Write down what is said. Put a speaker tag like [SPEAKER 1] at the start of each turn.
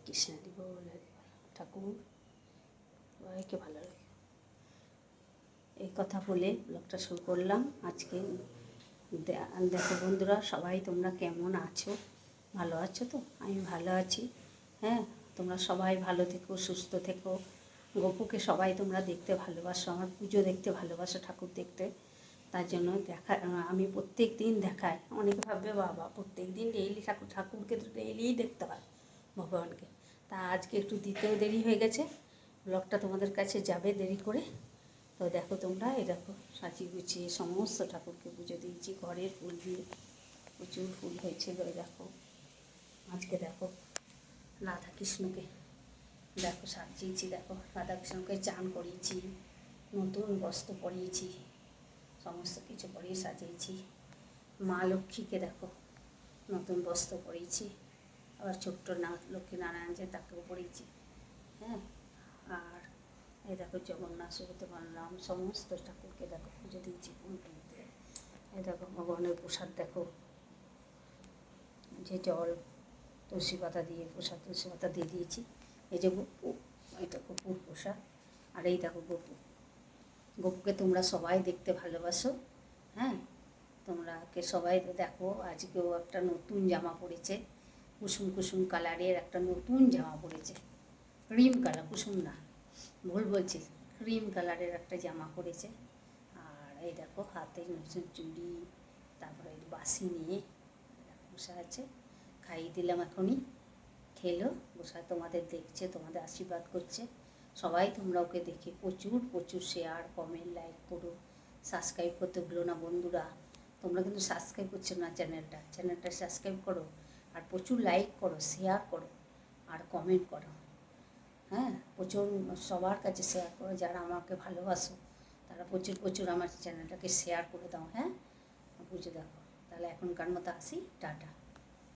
[SPEAKER 1] কৃষ্ণাদি বল ঠাকুর সবাইকে ভালো লাগে। এই কথা বলে ব্লগটা শুরু করলাম আজকে। দেখো বন্ধুরা, সবাই তোমরা কেমন আছো? ভালো আছো তো? আমি ভালো আছি। হ্যাঁ, তোমরা সবাই ভালো থেকো, সুস্থ থেকো। গপুকে সবাই তোমরা দেখতে ভালোবাসো, আমার পুজো দেখতে ভালোবাসো, ঠাকুর দেখতে। তার জন্য আমি প্রত্যেক দিন দেখাই। অনেকে ভাববে বাবা প্রত্যেক দিন ডেইলি ঠাকুরকে তো ডেইলিই দেখতে হয় ভগবানকে। তা আজকে একটু দিতেও দেরি হয়ে গেছে, ব্লগটা তোমাদের কাছে যাবে দেরি করে। তো দেখো তোমরা, এই দেখো সাজিয়ে গুছিয়ে সমস্ত ঠাকুরকে পুজো দিয়েছি ঘরের ফুল দিয়ে। প্রচুর ফুল হয়েছিল। দেখো আজকে দেখো রাধাকৃষ্ণকে দেখো সাজিয়েছি। দেখো রাধাকৃষ্ণকে চান করিয়েছি, নতুন বস্ত্র পরিয়েছি, সমস্ত কিছু পরিয়ে সাজিয়েছি। মা লক্ষ্মীকে দেখো নতুন বস্ত্র পরিয়েছি, আবার ছোট্ট লক্ষ্মী নারায়ণ যে তাকেও পরিয়েছি। হ্যাঁ, আর এই দেখো জগন্নাথ সুভদ্রা বলরাম সমস্ত ঠাকুরকে দেখো পুজো দিয়েছি ফুল টুল দিয়ে। এই দেখো ভগবানের প্রসাদ দেখো, যে জল তুলসী পাতা দিয়ে প্রসাদ তুলসী পাতা দিয়ে দিয়েছি। এই যে গপু, এটা গপুর প্রসাদ। আর এই দেখো গপুকে তোমরা সবাই দেখতে ভালোবাসো। হ্যাঁ, তোমরাকে সবাই দেখো। আজকেও একটা নতুন জামা পরেছে, কুসুম কুসুম কালারের একটা নতুন জামা পরেছে। ক্রিম কালার, কুসুম না, ভুল বলছি, ক্রিম কালারের একটা জামা পরেছে। আর এই দেখো হাতে নতুন চুড়ি, তারপরে বাসি নিয়ে বসে আছে। খাইয়ে দিলাম, এখনই খেলো, বসে তোমাদের দেখছে, তোমাদের আশীর্বাদ করছে। সবাই তোমরা ওকে দেখে প্রচুর প্রচুর শেয়ার কমেন্ট লাইক করো। সাবস্ক্রাইব করতে ভুলো না বন্ধুরা। তোমরা কিন্তু সাবস্ক্রাইব করছো না চ্যানেলটা সাবস্ক্রাইব করো, আর প্রচুর লাইক করো, শেয়ার করো, আর কমেন্ট করো। হ্যাঁ, প্রচুর সবার কাছে শেয়ার করো। যারা আমাকে ভালোবাসো তারা প্রচুর প্রচুর আমার চ্যানেলটাকে শেয়ার করে দাও। হ্যাঁ, বুঝে দেখো। তাহলে এখনকার মতো আসি, টাটা।